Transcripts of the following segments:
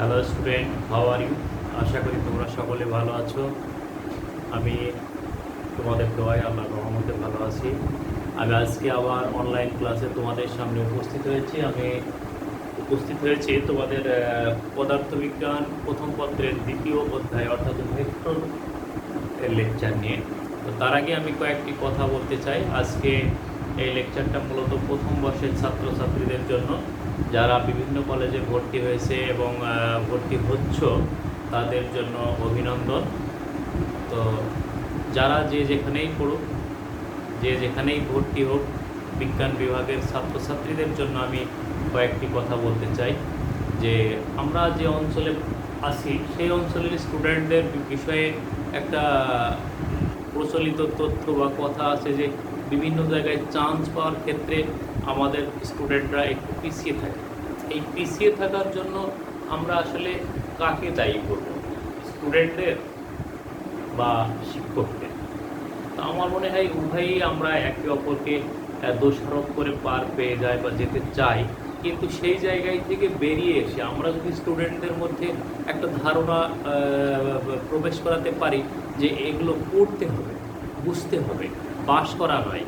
Hello student, how are you? আশা করি তোমরা সকলে ভালো আছো। আমি তোমাদের দোয়ায় আল্লাহর রহমতে ভালো আছি। আমি আজকে আবার অনলাইন ক্লাসে তোমাদের সামনে উপস্থিত হয়েছি তোমাদের পদার্থবিজ্ঞান প্রথম পত্রের দ্বিতীয় অধ্যায় অর্থাৎ ভেক্টর এর লেকচার নিয়ে। তো তার আগে আমি কয়েকটি কথা বলতে চাই। আজকে এই লেকচারটা মূলত প্রথম বর্ষের ছাত্রছাত্রীদের জন্য, যারা বিভিন্ন কলেজে ভর্তি হয়েছে এবং ভর্তি হচ্ছ তাদের জন্য অভিনন্দন। তো যারা যে যেখানেই পড়ুক, যে যেখানেই ভর্তি হোক, বিজ্ঞান বিভাগের ছাত্রছাত্রীদের জন্য আমি কয়েকটি কথা বলতে চাই। যে আমরা যে অঞ্চলে আছি সেই অঞ্চলের স্টুডেন্টদের বিষয়ে একটা প্রচলিত তথ্য বা কথা আছে যে বিভিন্ন জায়গায় চান্স পাওয়ার ক্ষেত্রে আমাদের স্টুডেন্টরা একটু পিছিয়ে থাকে। এই পিছিয়ে থাকার জন্য আমরা আসলে কাকে দায়ী করব, স্টুডেন্টদের বা শিক্ষকদের? তো আমার মনে হয় উভয়ই আমরা একে অপরকে দোষারোপ করে পার পেয়ে যাই বা যেতে চাই। কিন্তু সেই জায়গায় থেকে বেরিয়ে এসে আমরা যদি স্টুডেন্টদের মধ্যে একটা ধারণা প্রবেশ করাতে পারি যে এগুলো পড়তে হবে, বুঝতে হবে, পাস করা নয়।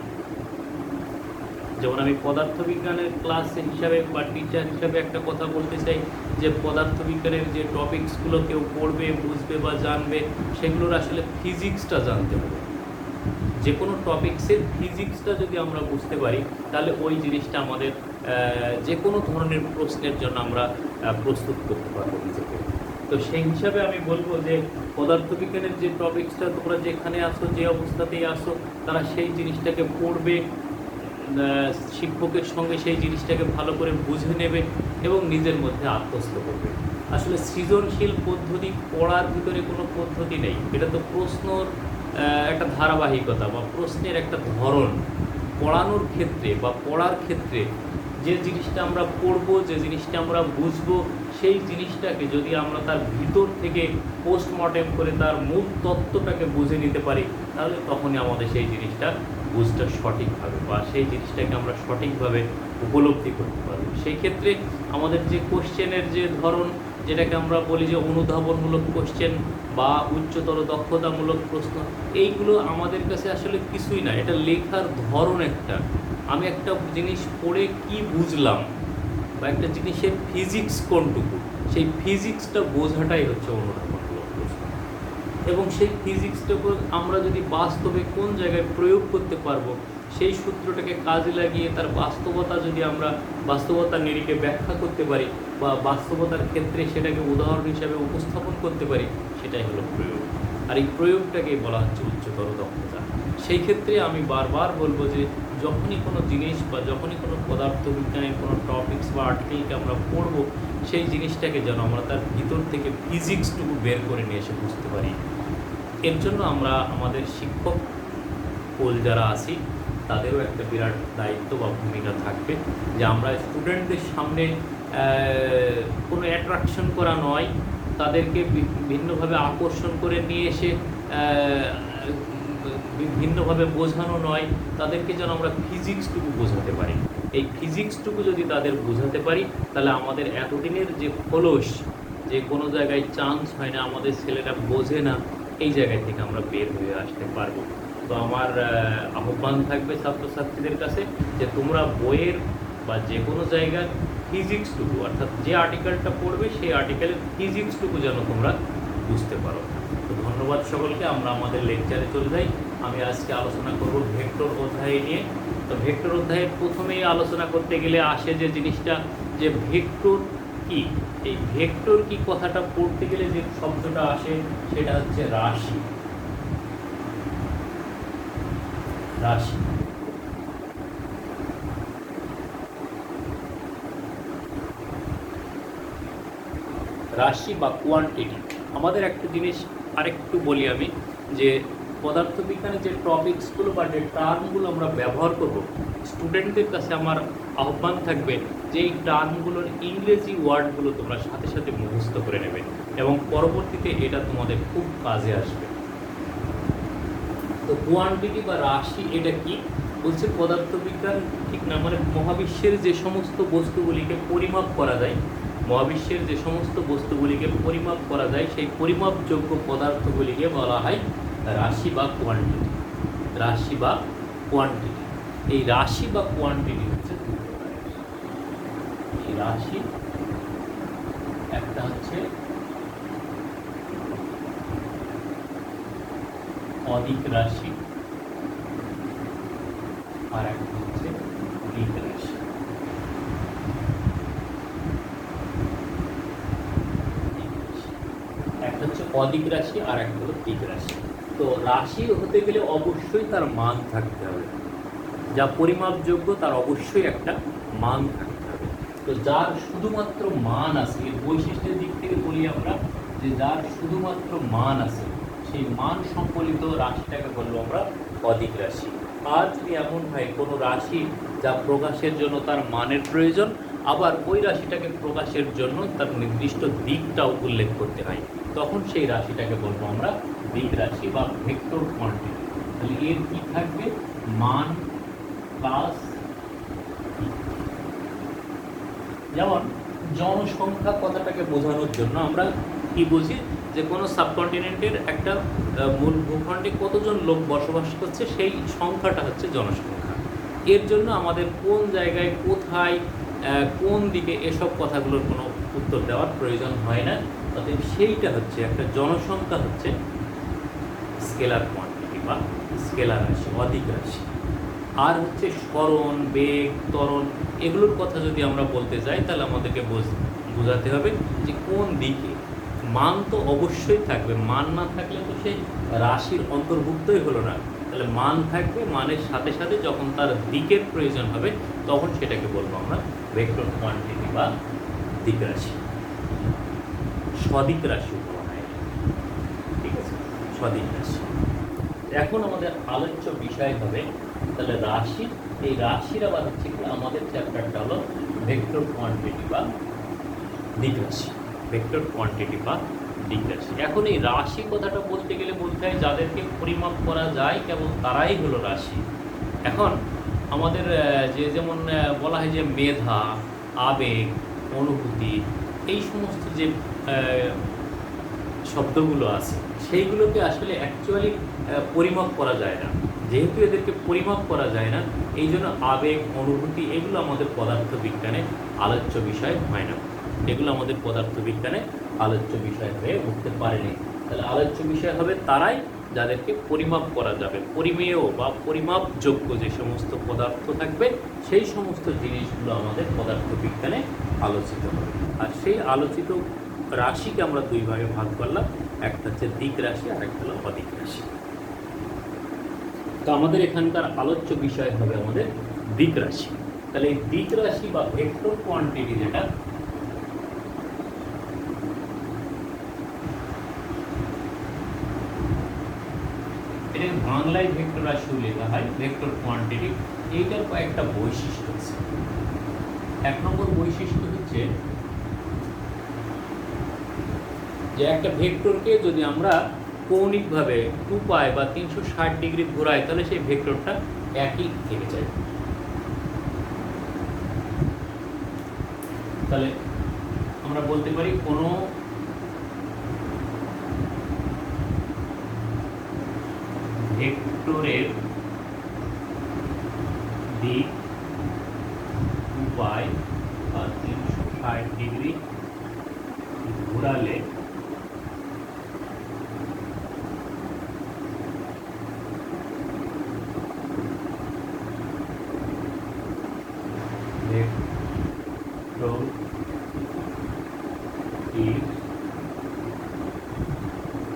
যেমন আমি পদার্থবিজ্ঞানের ক্লাস হিসাবে বা টিচার হিসাবে একটা কথা বলতে চাই যে পদার্থবিজ্ঞানের যে টপিকসগুলো কেউ পড়বে, বুঝবে বা জানবে, সেগুলোর আসলে ফিজিক্সটা জানতে হবে। যে কোনো টপিক্সের ফিজিক্সটা যদি আমরা বুঝতে পারি তাহলে ওই জিনিসটা আমাদের যে কোনো ধরনের প্রশ্নের জন্য আমরা প্রস্তুত করতে পারবো নিজেকে। তো সেই হিসাবে আমি বলবো যে পদার্থবিজ্ঞানের যে টপিক্সটা তোমরা যেখানে আসো, যে অবস্থাতেই আসো, তারা সেই জিনিসটাকে পড়বে, শিক্ষকের সঙ্গে সেই জিনিসটাকে ভালো করে বুঝে নেবে এবং নিজের মধ্যে আত্মস্থ করবে। আসলে সৃজনশীল পদ্ধতি পড়ার ভিতরে কোনো পদ্ধতি নেই, এটা তো প্রশ্নর একটা ধারাবাহিকতা বা প্রশ্নের একটা ধরন। পড়ানোর ক্ষেত্রে বা পড়ার ক্ষেত্রে যে জিনিসটা আমরা পড়ব, যে জিনিসটা আমরা বুঝবো, সেই জিনিসটাকে যদি আমরা তার ভিতর থেকে পোস্টমর্টেম করে তার মূল তত্ত্বটাকে বুঝে নিতে পারি, তাহলে তখনই আমাদের সেই জিনিসটা বুঝটা সঠিকভাবে বা সেই জিনিসটাকে আমরা সঠিকভাবে উপলব্ধি করতে পারবো। সেই ক্ষেত্রে আমাদের যে কোশ্চেনের যে ধরন, যেটাকে আমরা বলি যে অনুধাবনমূলক কোশ্চেন বা উচ্চতর দক্ষতামূলক প্রশ্ন, এইগুলো আমাদের কাছে আসলে কিছুই না। এটা লেখার ধরন একটা। আমি একটা জিনিস পড়ে কি বুঝলাম বা একটা জিনিসের ফিজিক্স কোনটুকু, সেই ফিজিক্সটা বোঝাটাই হচ্ছে অনুধাবনমূলক প্রশ্ন। এবং সেই ফিজিক্সটাকে আমরা যদি বাস্তবে কোন জায়গায় প্রয়োগ করতে পারবো, সেই সূত্রটাকে কাজে লাগিয়ে তার বাস্তবতা যদি আমরা বাস্তবতার নিরিখে ব্যাখ্যা করতে পারি বা বাস্তবতার ক্ষেত্রে সেটাকে উদাহরণ হিসাবে উপস্থাপন করতে পারি, সেটাই হলো প্রয়োগ। আর এই প্রয়োগটাকেই বলা হচ্ছে উচ্চতর দক্ষতা। সেই ক্ষেত্রে আমি বারবার বলবো যে যখনই কোনো জিনিস বা যখনই কোনো পদার্থবিজ্ঞানের কোনো টপিকস বা আর্টিকেলকে আমরা পড়বো, সেই জিনিসটাকে যেন আমরা তার ভিতর থেকে ফিজিক্সটুকু বের করে নিয়ে এসে বুঝতে পারি। এর জন্য আমরা আমাদের শিক্ষক কোল যারা আছি তাদেরও একটা বিরাট দায়িত্ব বা ভূমিকা থাকবে যে আমরা স্টুডেন্টদের সামনে কোনো অ্যাট্রাকশন করা নয়, তাদেরকে ভিন্নভাবে আকর্ষণ করে নিয়ে এসে ভিন্নভাবে বোঝানো নয়, তাদেরকে যেন আমরা ফিজিক্সটুকু বোঝাতে পারি। এই ফিজিক্সটুকু যদি তাদের বোঝাতে পারি, তাহলে আমাদের এতদিনের যে খোলস, যে কোনো জায়গায় চান্স হয় না, আমাদের ছেলেরা বোঝে না, এই জায়গায় থেকে আমরা বের হয়ে আসতে পারবো। তো আমার আহ্বান থাকবে ছাত্রছাত্রীদের কাছে যে তোমরা বইয়ের বা যে কোনো জায়গার ফিজিক্সটুকু, অর্থাৎ যে আর্টিকেলটা পড়বে সেই আর্টিকেলের ফিজিক্সটুকু যেন তোমরা বুঝতে পারো। তো ধন্যবাদ সকলকে। আমরা আমাদের লেকচারে চলে যাই। আমি আজকে আলোচনা করব ভেক্টর অধ্যায় নিয়ে। তো ভেক্টর অধ্যায়ের প্রথমেই আলোচনা করতে গেলে আসে যে জিনিসটা, যে ভেক্টর কি। এই ভেক্টর কি কথাটা পড়তে গেলে যে শব্দটা আসে সেটা হচ্ছে রাশি। রাশি রাশি বা কোয়ান্টিটি। আমাদের একটা জিনিস আরেকটু বলি আমি, যে পদার্থবিজ্ঞানের যে টপিকসগুলো বা যে টার্মগুলো আমরা ব্যবহার করব, স্টুডেন্টদের কাছে আমার আহ্বান থাকবে যে এই টার্মগুলোর ইংরেজি ওয়ার্ডগুলো তোমরা সাথে সাথে মুখস্থ করে নেবে এবং পরবর্তীতে এটা তোমাদের খুব কাজে আসবে। তো কোয়ান্টিটি বা রাশি এটা কি বলছে? পদার্থবিজ্ঞান ঠিক না, মানে মহাবিশ্বের যে সমস্ত বস্তুগুলিকে পরিমাপ করা যায় মহাবিশ্বের যে সমস্ত বস্তুগুলিকে পরিমাপ করা যায় সেই পরিমাপযোগ্য পদার্থগুলিকে বলা হয় রাশি বা কোয়ান্টিটি। রাশি বা কোয়ান্টিটি, এই রাশি বা কোয়ান্টিটি হচ্ছে দুই প্রকারের। এই রাশি একটা হচ্ছে অধিক রাশি আর একটা হচ্ছে দিক রাশি। একটা হচ্ছে অধিক রাশি আর একটা হলো দিক রাশি। তো রাশি হতে গেলে অবশ্যই তার মান থাকতে হবে, যা পরিমাপযোগ্য তার অবশ্যই একটা মান থাকতে হবে। তো যার শুধুমাত্র মান আছে, এর বৈশিষ্ট্যের দিক থেকে বলি আমরা যে যার শুধুমাত্র মান আছে, সেই মান সম্বলিত রাশিটাকে বলবো আমরা অধিক রাশি। আর যদি এমন হয় কোনো রাশি যা প্রকাশের জন্য তার মানের প্রয়োজন, আবার ওই রাশিটাকে প্রকাশের জন্য তার নির্দিষ্ট দিকটাও উল্লেখ করতে হয়, তখন সেই রাশিটাকে বলবো আমরা দিক রাশি বা ভেক্টর কোয়ান্টিটি। তাহলে এর কি থাকবে? মান প্লাস। যেমন জনসংখ্যা কথাটাকে বোঝানোর জন্য আমরা কি বুঝি যে কোনো সাবকন্টিনেন্টের একটা মূল ভূখণ্ডে কতজন লোক বসবাস করছে, সেই সংখ্যাটা হচ্ছে জনসংখ্যা। এর জন্য আমাদের কোন জায়গায়, কোথায়, কোন দিকে, এসব কথাগুলোর কোনো উত্তর দেওয়ার প্রয়োজন হয় না। অতএব সেইটা হচ্ছে একটা জনসংখ্যা হচ্ছে স্কেলার কোয়ান্টিটি বা স্কেলার রাশি, অধিক রাশি। আর হচ্ছে স্মরণ, বেগ, ত্বরণ, এগুলোর কথা যদি আমরা বলতে যাই তাহলে আমাদেরকে বোঝাতে হবে যে কোন দিকে। মান তো অবশ্যই থাকবে, মান না থাকলে তো সেই রাশির অন্তর্ভুক্তই হলো না। তাহলে মান থাকবে, মানের সাথে সাথে যখন তার দিকের প্রয়োজন হবে তখন সেটাকে বলবো আমরা ভেক্টর কোয়ান্টিটি বা দিক রাশি। সদিক রাশি বলা হয়, ঠিক আছে, সদিক রাশি। এখন আমাদের আলোচ্য বিষয় হবে তাহলে রাশি। এই রাশির আবার হচ্ছে কি আমাদের চ্যাপ্টারটা হলো ভেক্টর কোয়ান্টিটি বা দিক রাশি। ভেক্টর কোয়ান্টিটি বা দিক রাশি। এখন এই রাশি কথাটা বলতে গেলে বলতে হয় যাদেরকে পরিমাপ করা যায় কেবল তারাই হলো রাশি। এখন আমাদের যে যেমন বলা হয় যে মেধা, আবেগ, অনুভূতি, এই সমস্ত যে শব্দগুলো আছে সেইগুলোকে আসলে অ্যাকচুয়ালি পরিমাপ করা যায় না। যেহেতু এদেরকে পরিমাপ করা যায় না, এই জন্য আবেগ, অনুভূতি এগুলো আমাদের পদার্থবিজ্ঞানে আলোচ্য বিষয় হয় না। এগুলো আমাদের পদার্থবিজ্ঞানে আলোচ্য বিষয় হয়ে উঠতে পারেনি। তাহলে আলোচ্য বিষয় হবে তারাই যাদেরকে পরিমাপ করা যাবে। পরিমেয় বা পরিমাপযোগ্য যে সমস্ত পদার্থ থাকবে সেই সমস্ত জিনিসগুলো আমাদের পদার্থবিজ্ঞানে আলোচিত হবে। আর সেই আলোচিত রাশিকে আমরা দুই ভাগে ভাগ করলাম, একটা হচ্ছে দিক রাশি আর একটা হলো অদিক রাশি। তো আমাদের এখানকার আলোচ্য বিষয় হবে আমাদের দিক রাশি। তাহলে এই দিক রাশি বা ভেক্টর কোয়ান্টিটি যেটা, এটা বাংলায় ভেক্টর রাশি লেখা হয়, ভেক্টর কোয়ান্টিটি। এইটার কয়েকটা বৈশিষ্ট্য আছে। এক নম্বর বৈশিষ্ট্য হচ্ছে যে একটা ভেক্টরকে যদি আমরা কৌণিকভাবে 2π বা 360 ডিগ্রি ঘোরাই তাহলে সেই ভেক্টরটা একই থেকে যায়। তাহলে আমরা বলতে পারি কোনো ভেক্টরের দিক 2π বা 360 ডিগ্রি ঘোরালে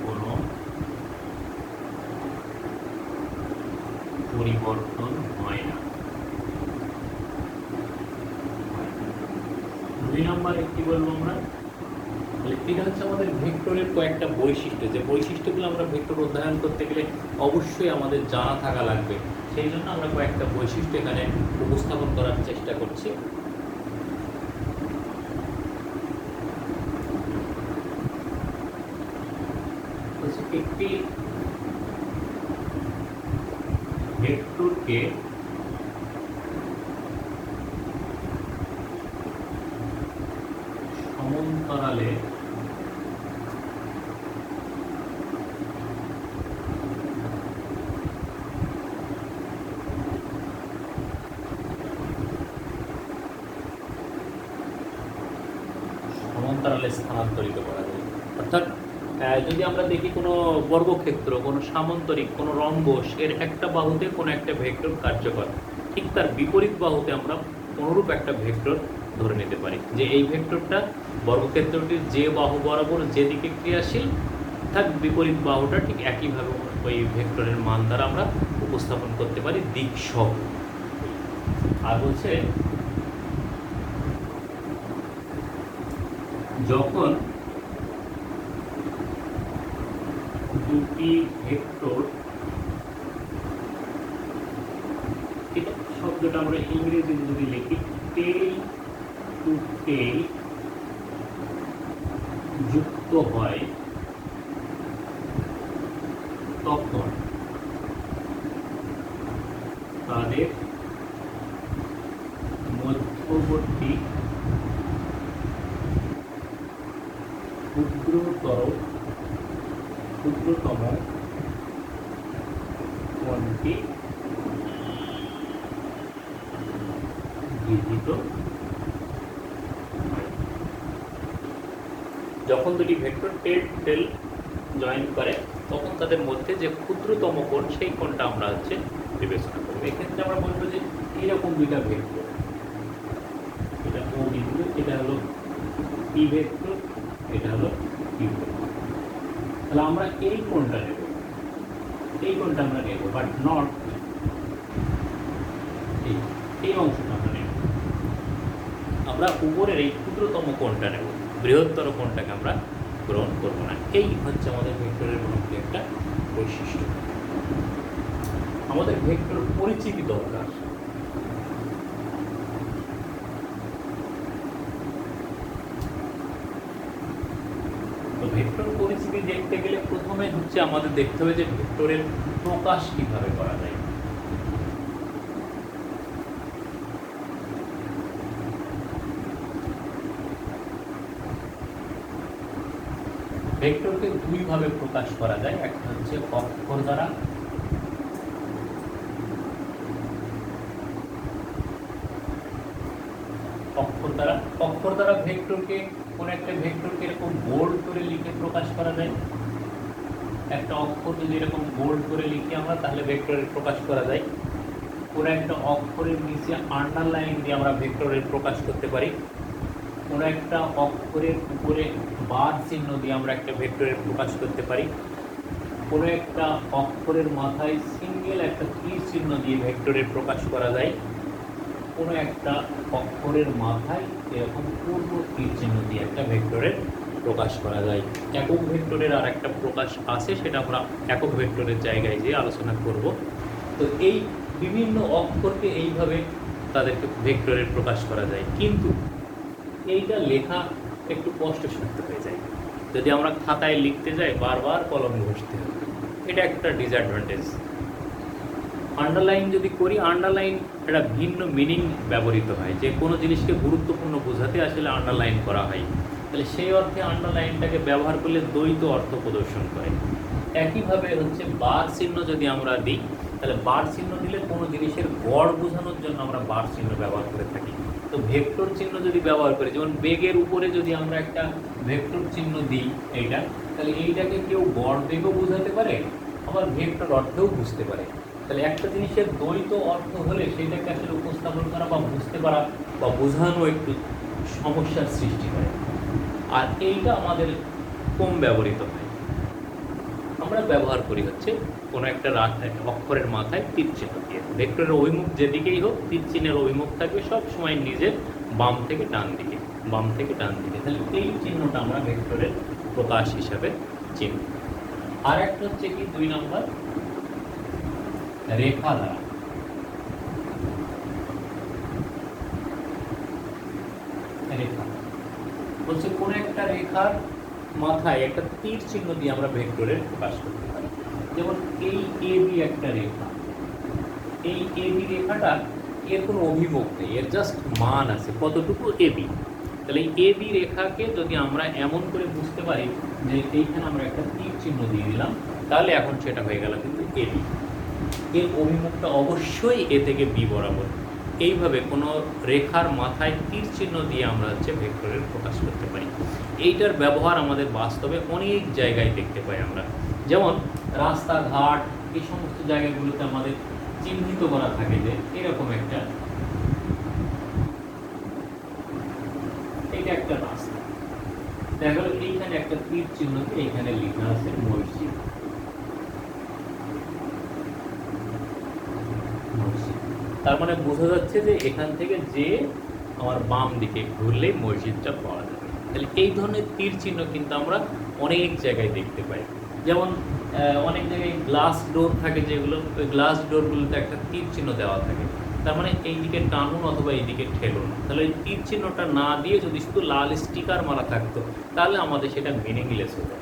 কোনো পরিবর্তন হয় না। দুই নম্বরে কি বলবো আমরা, এটা হচ্ছে আমাদের ভেক্টরের কয়েকটা বৈশিষ্ট্য। যে বৈশিষ্ট্যগুলো আমরা ভেক্টর অধ্যয়ন করতে গেলে অবশ্যই আমাদের জানা থাকা লাগবে। সেই জন্য আমরা কয়েকটা বৈশিষ্ট্য এখানে উপস্থাপন করার চেষ্টা করছি। একটি ভেক্টরকে সমান্তরালে স্থানান্তরিত করা যায়। অর্থাৎ যদি আমরা দেখি কোনো বর্গক্ষেত্র, কোনো সামান্তরিক, কোনো রম্বস এর একটা বাহুতে কোনো একটা ভেক্টর কার্যকর, ঠিক তার বিপরীত বাহুতে আমরা অনুরূপ একটা ভেক্টর ধরে নিতে পারি যে এই ভেক্টরটা বর্গক্ষেত্রটির যে বাহু বরাবর যেদিকে ক্রিয়াশীল থাক বিপরীত বাহুটা ঠিক একইভাবে ওই ভেক্টরের মান দ্বারা আমরা উপস্থাপন করতে পারি দিক সহ। আর হচ্ছে যখন দুটি ভেক্টর, এটা শব্দটা আমরা ইংরেজিতে যদি লিখি টেল টু টেল যুক্ত হয় তখন তাদের মধ্যবর্তী ক্ষুদ্রতম কোণটি বিধিত হয়। যখন দুটি ভেক্টর টেল জয়েন করে তখন তাদের মধ্যে যে ক্ষুদ্রতম কোণ সেই কোণটা আমরা হচ্ছে বিবেচনা করব। এক্ষেত্রে আমরা বলবো যে এইরকম দুইটা ভেক্টর, এটা ও বিন্দু, এটা হলো পি ভেক্টর, এটা হলো কিউ ভেক্টর। তাহলে আমরা এই কোণটা নেব, এই কোণটা আমরা নেব, বাট নট এই অংশটা আমরা নেব। আমরা উপরের এই ক্ষুদ্রতম কোণটা নেব, বৃহত্তর কোণটাকে আমরা গ্রহণ করবো না। এই হচ্ছে আমাদের ভেক্টরের মধ্যে একটা বৈশিষ্ট্য। আমাদের ভেক্টর পরিচিতি দরকার। তো ভেক্টর পরিচিতি দেখতে গেলে প্রথমে হচ্ছে আমাদের দেখতে হবে যে ভেক্টরের প্রকাশ কিভাবে করা যায়। ভেক্টরকে দুইভাবে প্রকাশ করা যায়, একটা হচ্ছে অক্ষর দ্বারা, অক্ষর দ্বারা ভেক্টরকে কোন একটা ভেক্টরকে এরকম বোল্ড করে লিখে প্রকাশ করা যায়। একটা অক্ষর যদি এরকম বোল্ড করে লিখি আমরা তাহলে ভেক্টরের প্রকাশ করা যায়। কোন একটা অক্ষরের নিচে আন্ডারলাইন দিয়ে আমরা ভেক্টরের প্রকাশ করতে পারি। কোনো একটা অক্ষরের উপরে বার চিহ্ন দিয়ে আমরা একটা ভেক্টরের প্রকাশ করতে পারি। কোনো একটা অক্ষরের মাথায় সিঙ্গেল একটা তীর চিহ্ন দিয়ে ভেক্টরের প্রকাশ করা যায়। কোনো একটা অক্ষরের মাথায় এরকম পূর্ণ তীর চিহ্ন দিয়ে একটা ভেক্টরের প্রকাশ করা যায়। একক ভেক্টরের আর একটা প্রকাশ আছে, সেটা আমরা একক ভেক্টরের জায়গায় যেয়ে আলোচনা করব। তো এই বিভিন্ন অক্ষরকে এইভাবে তাদেরকে ভেক্টরের প্রকাশ করা যায়, কিন্তু এইটা লেখা একটু কষ্টসাধ্য হয়ে যায়। যদি আমরা খাতায় লিখতে যাই বারবার কলম ঘষতে হবে, এটা একটা ডিসঅ্যাডভান্টেজ। আন্ডারলাইন যদি করি, আন্ডারলাইন একটা ভিন্ন মিনিং ব্যবহৃত হয়, যে কোনো জিনিসকে গুরুত্বপূর্ণ বোঝাতে আসলে আন্ডারলাইন করা হয়। তাহলে সেই অর্থে আন্ডারলাইনটাকে ব্যবহার করলে দ্বৈত অর্থ প্রদর্শন করে। একইভাবে হচ্ছে বার চিহ্ন যদি আমরা দিই, তাহলে বার চিহ্ন দিলে কোনো জিনিসের গড় বোঝানোর জন্য আমরা বার চিহ্ন ব্যবহার করে থাকি। তো ভেক্টর চিহ্ন যদি ব্যবহার করি, যেমন বেগের উপরে যদি আমরা একটা ভেক্টর চিহ্ন দিই এইটা, তাহলে এইটাকে কেউ গড় বেগও বোঝাতে পারে, আবার ভেক্টর অর্থেও বুঝতে পারে। তাহলে একটা জিনিসের দ্বৈত অর্থ হলে সেইটাকে আসলে উপস্থাপন করা বা বুঝতে পারা বা বোঝানো একটু সমস্যার সৃষ্টি করে। আর এইটা আমাদের কম ব্যবহৃত হয়। আমরা ব্যবহার করি হচ্ছে কোনো একটা অক্ষরের মাথায় তীর চিহ্ন দিয়ে। ভেক্টরের অভিমুখ যেদিকেই হোক, তীর চিহ্নের অভিমুখ থাকবে সব সময় নিজের বাম থেকে ডান দিকে, বাম থেকে ডান দিকে। তাহলে এই চিহ্নটা আমরা ভেক্টরের প্রকাশ হিসাবে চিনি। আর একটা হচ্ছে কি 2 নম্বর, রেখা দ্বারা। রেখা বলছে কোন একটা রেখার মাথায় একটা তীর চিহ্ন দিয়ে আমরা ভেক্টরের প্রকাশ করতে পারি। যেমন এই এবি একটা রেখা, এই এবি রেখাটা এর কোনো অভিমুখ নেই, এর জাস্ট মান আছে কতটুকু এবি। তাহলে এই এবি রেখাকে যদি আমরা এমন করে বুঝতে পারি যে এইখানে আমরা একটা তীর চিহ্ন দিয়ে দিলাম, তাহলে এখন সেটা হয়ে গেল কিন্তু এবি। এর অভিমুখটা অবশ্যই এ থেকে বি বরাবর। এইভাবে কোনো রেখার মাথায় তীর চিহ্ন দিয়ে আমরা হচ্ছে ভেক্টরের প্রকাশ করতে পারি। এইটার ব্যবহার আমাদের বাস্তবে অনেক জায়গায় দেখতে পাই আমরা, যেমন রাস্তাঘাট, এই সমস্ত জায়গাগুলোতে আমাদের চিহ্নিত করা থাকে যে এরকম একটা, এটা একটা রাস্তা, দেখা গেল এইখানে একটা তীর চিহ্ন দিয়ে এইখানে লেখা আছে মসজিদ। তার মানে বোঝা যাচ্ছে যে এখান থেকে যে আমার বাম দিকে ঘুরলেই মসজিদটা পাওয়া যাবে। তাহলে এই ধরনের তীর চিহ্ন কিন্তু আমরা অনেক জায়গায় দেখতে পাই। যেমন অনেক জায়গায় গ্লাস ডোর থাকে, যেগুলো ওই গ্লাস ডোরগুলোতে একটা তীর চিহ্ন দেওয়া থাকে, তার মানে এই দিকে টানুন অথবা এই দিকে ঠেলুন। তাহলে এই তীর চিহ্নটা না দিয়ে যদি শুধু লাল স্টিকার মারা থাকতো তাহলে আমাদের সেটা মিনিংলেস হতো।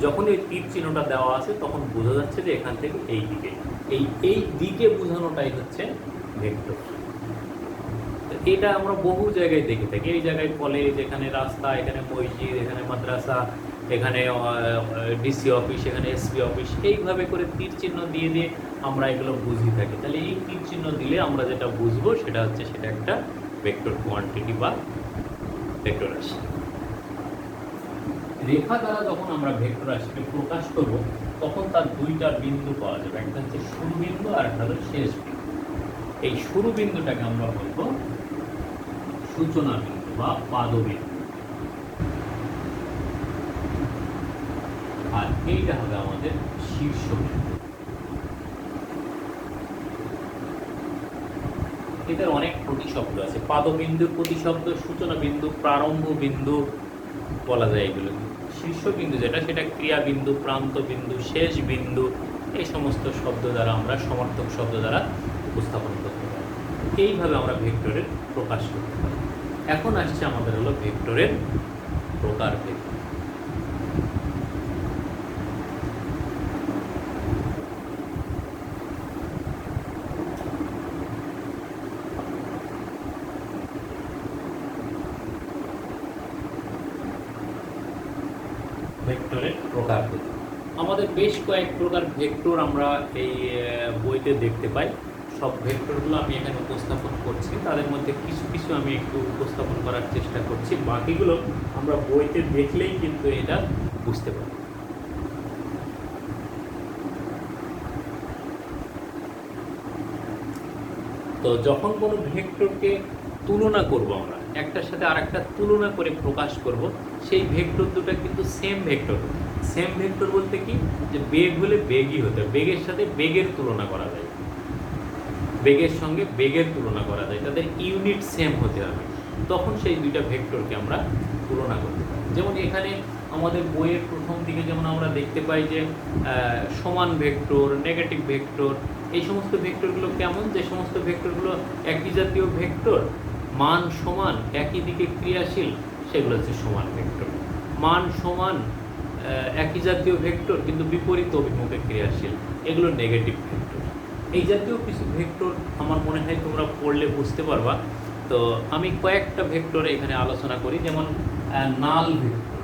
যখন এই তীর চিহ্নটা দেওয়া আছে তখন বোঝা যাচ্ছে যে এখান থেকে এই দিকে, এই দিকে বোঝানোটাই হচ্ছে ভেক্টর। এটা আমরা বহু জায়গায় দেখে থাকি। এই জায়গায় কলেজ, এখানে রাস্তা, এখানে মসজিদ, এখানে মাদ্রাসা, এখানে ডিসি অফিস, এখানে এসপি অফিস, এইভাবে করে তীর চিহ্ন দিয়ে দিয়ে আমরা এগুলো বুঝি থাকি। তাহলে এই তীর চিহ্ন দিলে আমরা যেটা বুঝবো সেটা হচ্ছে সেটা একটা ভেক্টর কোয়ান্টিটি বা ভেক্টর রাশি। রেখা দ্বারা যখন আমরা ভেক্টর রাশিকে প্রকাশ করব তখন তার দুইটা বিন্দু পাওয়া যাবে, একটা হচ্ছে শুরু বিন্দু আর একটা হচ্ছে শেষ বিন্দু। এই শুরু বিন্দুটাকে আমরা বলবো সূচনা বিন্দু বা পাদবিন্দু, আর এইটা হবে আমাদের শীর্ষ বিন্দু। এদের অনেক প্রতিশব্দ আছে। পাদবিন্দুর প্রতিশব্দ সূচনা বিন্দু, প্রারম্ভ বিন্দু বলা যায় এগুলো। শীর্ষ বিন্দু যেটা, সেটা ক্রিয়া বিন্দু, প্রান্ত বিন্দু, শেষ বিন্দু, এই সমস্ত শব্দ দ্বারা আমরা, সমার্থক শব্দ দ্বারা উপস্থাপন করতে পারি। এইভাবে আমরা ভেক্টরের প্রকাশ করতে পারি। এখন আসছে আমাদের হলো ভেক্টরের প্রকারভেদ। ভেক্টরের প্রকারভেদ, আমাদের বেশ কয়েক প্রকার ভেক্টর আমরা এই বইতে দেখতে পাই। সব ভেক্টরগুলো আমি এখানে উপস্থাপন করছি, তাদের মধ্যে কিছু কিছু আমি একটু উপস্থাপন করার চেষ্টা করছি, বাকিগুলো আমরা বইতে দেখলেই কিন্তু এটা বুঝতে পারি। তো যখন কোনো ভেক্টরকে তুলনা করব, আমরা একটার সাথে আরেকটা তুলনা করে প্রকাশ করব, সেই ভেক্টর দুটো কিন্তু সেম ভেক্টর। সেম ভেক্টর বলতে কি, যে বেগ হলে বেগই হতে, বেগের সাথে বেগের তুলনা করা যায়, বেগের সঙ্গে বেগের তুলনা করা যায়, তাদের ইউনিট সেম হতে হবে, তখন সেই দুইটা ভেক্টরকে আমরা তুলনা করতে পারি। যেমন এখানে আমাদের বইয়ের প্রথম দিকে যেমন আমরা দেখতে পাই যে সমান ভেক্টর, নেগেটিভ ভেক্টর, এই সমস্ত ভেক্টরগুলো কেমন, যে সমস্ত ভেক্টরগুলো একই জাতীয় ভেক্টর, মান সমান, একই দিকে ক্রিয়াশীল, সেগুলো হচ্ছে সমান ভেক্টর। মান সমান, একই জাতীয় ভেক্টর কিন্তু বিপরীত অভিমুখে ক্রিয়াশীল, এগুলো নেগেটিভ ভেক্টর। এই জাতীয় কিছু ভেক্টর আমার মনে হয় তোমরা পড়লে বুঝতে পারবা। তো আমি কয়েকটা ভেক্টর এখানে আলোচনা করি, যেমন নাল ভেক্টর।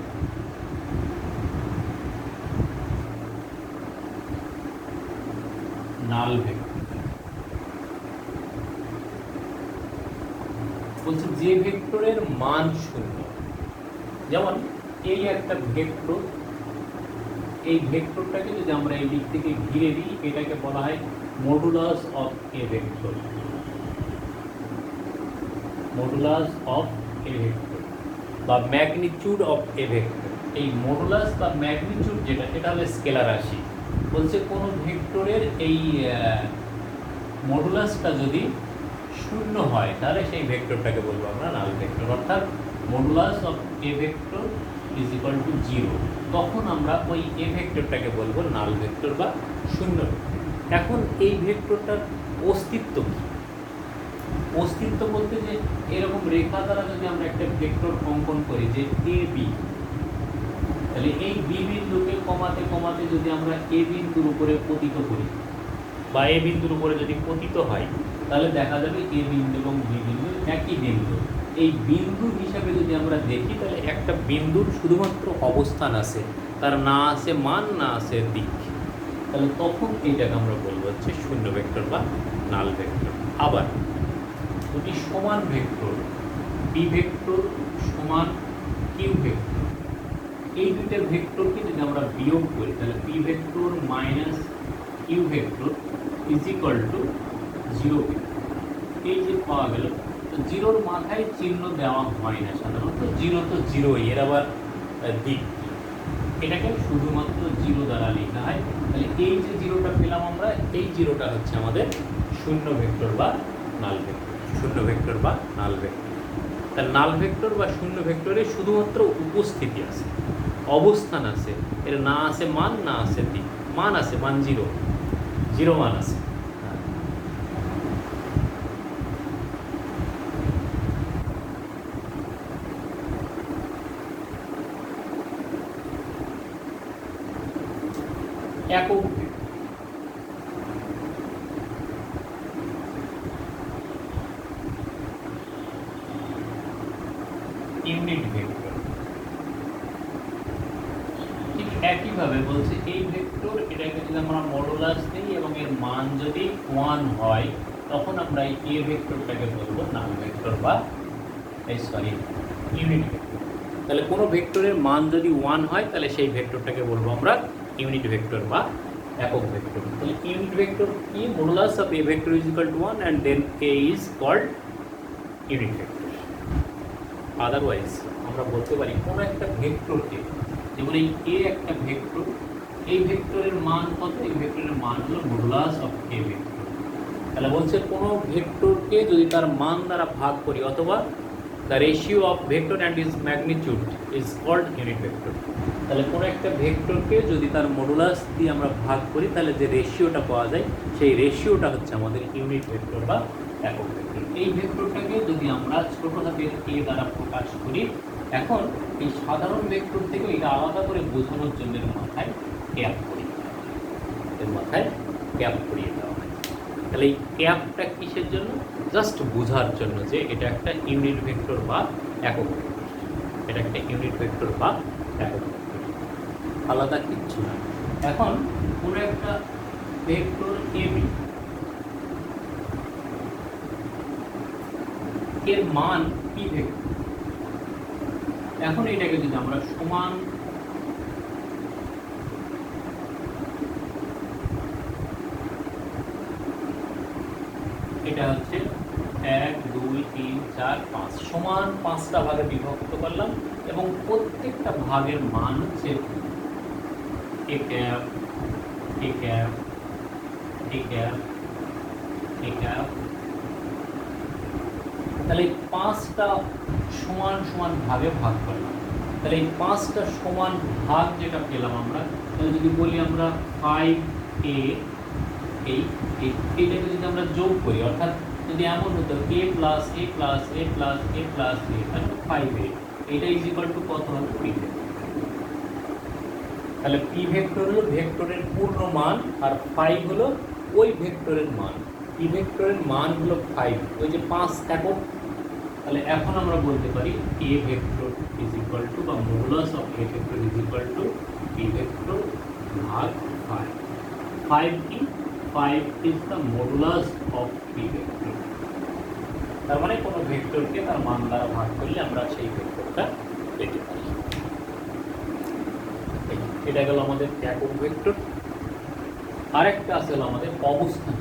নাল ভেক্টর বলছে যে ভেক্টরের মান শূন্য। যেমন এই একটা ভেক্টর, এই ভেক্টরটাকে যদি আমরা এই দিক থেকে ঘিরে দিই, এটাকে বলা হয় modulus of A vector, modulus of A vector বা ম্যাগনিটিউড অফ এ ভেক্টর। এই মডুলাস বা ম্যাগনিটিউড যেটা, এটা হলো স্কেলার রাশি। বলছে কোনো ভেক্টরের এই মডুলাসটা যদি শূন্য হয় তাহলে সেই ভেক্টরটাকে বলবো আমরা নাল ভেক্টর, অর্থাৎ modulus of A vector is equal to 0, তখন আমরা ওই এ ভেক্টরটাকে বলবো নাল ভেক্টর বা শূন্য ভেক্টর। এখন এই ভেক্টরটার অস্তিত্ব কী? অস্তিত্ব বলতে যে এরকম রেখা দ্বারা যদি আমরা একটা ভেক্টর অঙ্কন করি যে এ বি, তাহলে এই বি বিন্দুকে কমাতে কমাতে যদি আমরা এ বিন্দুর উপরে পতিত করি বা এ বিন্দুর উপরে যদি পতিত হয়, তাহলে দেখা যাবে এ বিন্দু এবং বি বিন্দু একই বিন্দু। এই বিন্দু হিসাবে যদি আমরা দেখি, তাহলে একটা বিন্দুর শুধুমাত্র অবস্থান আছে, তার না আছে মান, না আছে দিক, তাহলে তখন এইটাকে আমরা বলবো হচ্ছে শূন্য ভেক্টর বা নাল ভেক্টর। আবার দুটি সমান ভেক্টর, পি ভেক্টর সমান কিউ ভেক্টর, এই দুইটা ভেক্টরকে যদি আমরা বিয়োগ করি তাহলে P vector minus Q vector is equal to 0 এই যে পাওয়া গেল। তো জিরোর মাথায় চিহ্ন দেওয়া হয় না সাধারণত, জিরো তো জিরোই, এর আবার দিক এটাকে শুধুমাত্র জিরো দ্বারা লেখা হয়। তাহলে এই যে জিরোটা পেলাম আমরা, এই জিরোটা হচ্ছে আমাদের শূন্য ভেক্টর বা নাল ভেক্টর, শূন্য ভেক্টর বা নাল ভেক্টর। তার নাল ভেক্টর বা শূন্য ভেক্টরে শুধুমাত্র উপস্থিতি আছে, অবস্থান আছে, এর না আছে মান, না আছে দিক। মান আছে, মান জিরো, জিরো মান আছে। একক ইউনিট ভেক্টর ঠিক একইভাবে বলছে এই ভেক্টর এটাকে যদি আমরা মডুলাস দিই এবং এর মান যদি 1 হয় তখন আমরা এই এ ভেক্টরটাকে বলবো নাল ভেক্টর বা ইউনিট ভেক্টর। তাহলে কোনো ভেক্টরের মান যদি 1 হয় তাহলে সেই ভেক্টরটাকে বলবো আমরা ইউনিট ভেক্টর বা একক ভেক্টর। তাহলে ইউনিট ভেক্টর কি? Modulus of A vector is equal two 1 and then a is called unit vector. Otherwise আমরা বলতে পারি কোনো একটা ভেক্টরকে, যেমন এই এ একটা ভেক্টর, এই ভেক্টরের মান কত? এই ভেক্টরের মান হলো মডুলাস অফ এ ভেক্টর। তাহলে বলছে কোনো ভেক্টরকে যদি তার মান দ্বারা ভাগ করি অথবা the ratio of vector and is magnitude is called unit vector. তাহলে কোনো একটা ভেক্টরকে যদি তার মডুলাস দিয়ে আমরা ভাগ করি তাহলে যে রেশিওটা পাওয়া যায় সেই রেশিওটা হচ্ছে আমাদের ইউনিট ভেক্টর বা একক ভেক্টর। এই ভেক্টরটাকে যদি আমরা ছোট হাতের এ দ্বারা প্রকাশ করি, এখন এই সাধারণ ভেক্টর থেকে এটা আলাদা করে বোঝানোর জন্য এর মাথায় ক্যাপ করি, এর মাথায় ক্যাপ করিয়ে দেওয়া হয়। তাহলে এই ক্যাপটা কিসের জন্য? জাস্ট বোঝার জন্য যে এটা একটা ইউনিট ভেক্টর বা একক ভেক্টর, এটা একটা ইউনিট ভেক্টর বা একক ভেক্টর, আলাদা কিচ্ছু না। এখন কোনো একটা ভেক্টর এবি এর মান পি ভেক্টর, এখন এটাকে যদি আমরা সমান এটা হচ্ছে 1 2 3 4 5 সমান 5টা ভাগে বিভক্ত করলাম এবং প্রত্যেকটা ভাগের মান হচ্ছে a cap a cap a cap a cap. তাহলে 5টা সমান সমান ভাগে ভাগ করলাম। তাহলে এই 5টা সমান ভাগ যেটা পেলাম আমরা, তাহলে যদি বলি আমরা 5a, এইটাকে যদি আমরা যোগ করি, অর্থাৎ যদি এমন হতো a plus a plus a plus a plus a তাহলে 5a, এটা ইজ ইকুয়াল টু কত হবে? p vector. তাহলে p ভেক্টর হলো ভেক্টরের পূর্ণ মান আর 5 হলো ওই ভেক্টরের মান। p ভেক্টরের মান হলো 5, ওই যে 5 একক। তাহলে এখন আমরা বলতে পারি a vector is equal to বা modulus of a vector is equal to p vector ভাগ 5। 5 কি? 5 is the modulus of p vector। তার মানে কোনো ভেক্টরকে তার মান দ্বারা ভাগ করলে আমরা সেই ভেক্টরটা পেতে পারি। এটা গেল আমাদের একক ভেক্টর। আরেকটা আছে হলো আমাদের অবস্থান।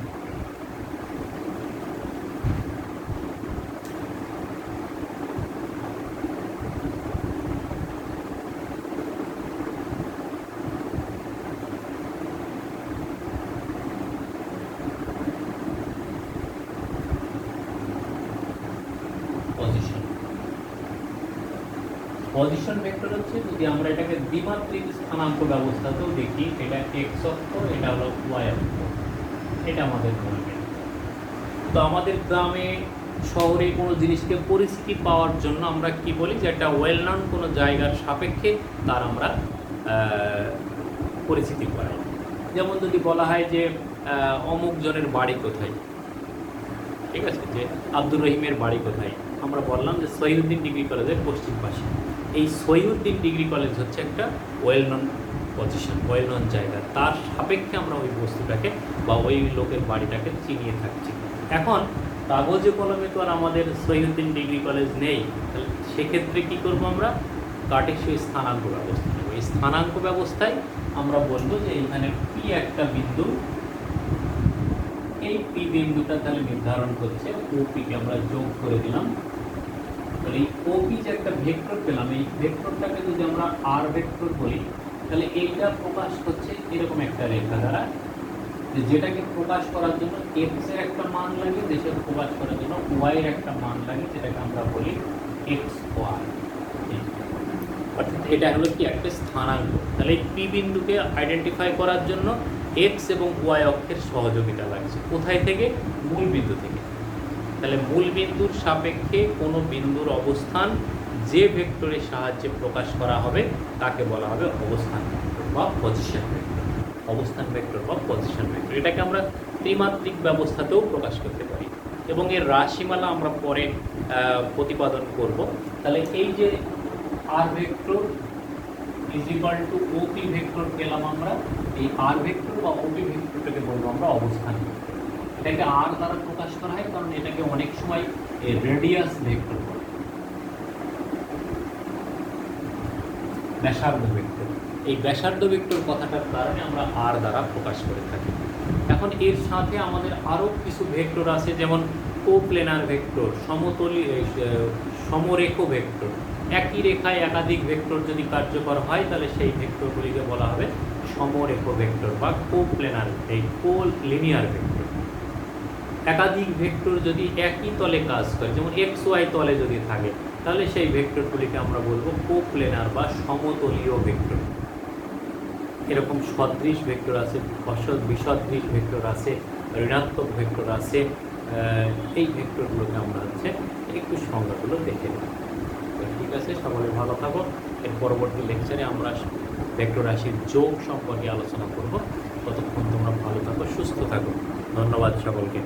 পজিশন ভেক্টর হচ্ছে, যদি আমরা এটাকে দ্বিমাত্রিক স্থানাঙ্ক ব্যবস্থাতেও দেখি, এটা এক্স অক্ষ, এটা হলো ওয়াই অক্ষ, এটা আমাদের মনে রাখতে হবে। তো আমাদের গ্রামে শহরে কোনো জিনিসকে পরিচিতি পাওয়ার জন্য আমরা কি বলি যে একটা ওয়েল নন কোনো জায়গার সাপেক্ষে তার আমরা পরিচিতি করাই। যেমন যদি বলা হয় যে অমুক জনের বাড়ি কোথায়, ঠিক আছে, যে আব্দুর রহিমের বাড়ি কোথায়, আমরা বললাম যে সহিউদ্দিন ডিগ্রি কলেজের পশ্চিম পাশে। এই সহিউদ্দিন ডিগ্রি কলেজ হচ্ছে একটা well known position, well known জায়গা, তার সাপেক্ষে আমরা ওই বস্তুটাকে বা ওই লোকের বাড়িটাকে চিনিয়ে থাকছি। এখন কাগজে কলমে তো আর আমাদের সহিউদ্দিন ডিগ্রি কলেজ নেই, তাহলে সেক্ষেত্রে কী করবো আমরা? কার্টেসীয় স্থানাঙ্ক ব্যবস্থা নেব। স্থানাঙ্ক ব্যবস্থায় আমরা বলবো যে এখানে পি একটা বিন্দু, এই পি বিন্দুটা তাহলে নির্ধারণ করছে, ওপিকে আমরা যোগ করে দিলাম। তাহলে এই ওপি যে একটা ভেক্টর পেলাম, এই ভেক্টরটাকে যদি আমরা আর ভেক্টর বলি, তাহলে এইটা প্রকাশ করছে এরকম একটা রেখা দ্বারা, যেটাকে প্রকাশ করার জন্য এক্স এর একটা মান লাগে, যেটাকে প্রকাশ করার জন্য ওয়াই এর একটা মান লাগে, যেটাকে আমরা বলি এক্স ওয়াই। অর্থাৎ এটা হলো কি একটা স্থানাঙ্ক। তাহলে এই পি বিন্দুকে আইডেন্টিফাই করার জন্য এক্স এবং ওয়াই অক্ষের সহযোগিতা লাগছে। কোথায় থেকে? মূল বিন্দু থেকে। তাহলে মূল বিন্দুর সাপেক্ষে কোনো বিন্দুর অবস্থান যে ভেক্টরের সাহায্যে প্রকাশ করা হবে তাকে বলা হবে অবস্থান ভেক্টর বা পজিশন ভেক্টর। অবস্থান ভেক্টর বা পজিশন ভেক্টর, এটাকে আমরা ত্রিমাত্রিক ব্যবস্থাতেও প্রকাশ করতে পারি এবং এর রাশিমালা আমরা পরে প্রতিপাদন করব। তাহলে এই যে r vector is equal to OP vector পেলাম আমরা, এই আর ভেক্টর বা ওপি ভেক্টরটাকে বলবো আমরা অবস্থান ভেক্টর। এটাকে আর দ্বারা প্রকাশ করা হয় কারণ এটাকে অনেক সময় রেডিয়াস ভেক্টর বলে, ব্যাসার্ধ ভেক্টর। এই ব্যাসার্ধ ভেক্টর কথাটার কারণে আমরা আর দ্বারা প্রকাশ করে থাকি। এখন এর সাথে আমাদের আরও কিছু ভেক্টর আছে, যেমন কোপ্লেনার ভেক্টর, সমরেখ ভেক্টর। একই রেখায় একাধিক ভেক্টর যদি কার্যকর হয় তাহলে সেই ভেক্টরগুলিকে বলা হবে সমরেখ ভেক্টর বা কোপ্লেনার, এই কোলিনিয়ার ভেক্টর। একাধিক ভেক্টর যদি একই তলে কাজ করে, যেমন এক্স ওয়াই তলে যদি থাকে, তাহলে সেই ভেক্টরগুলিকে আমরা বলবো কোপ্লেনার বা সমতলীয় ভেক্টর। এরকম সদৃশ ভেক্টর আছে, বিসদৃশ ভেক্টর আছে, ঋণাত্মক ভেক্টর আছে। এই ভেক্টরগুলোকে আমরা একটু সংজ্ঞাগুলো দেখে নেব। ঠিক আছে, সকলে ভালো থাকো। এর পরবর্তী লেকচারে আমরা ভেক্টর রাশির যোগ সম্পর্কে আলোচনা করব। ততক্ষণ তোমরা ভালো থাকো, সুস্থ থাকো। ধন্যবাদ সকলকে।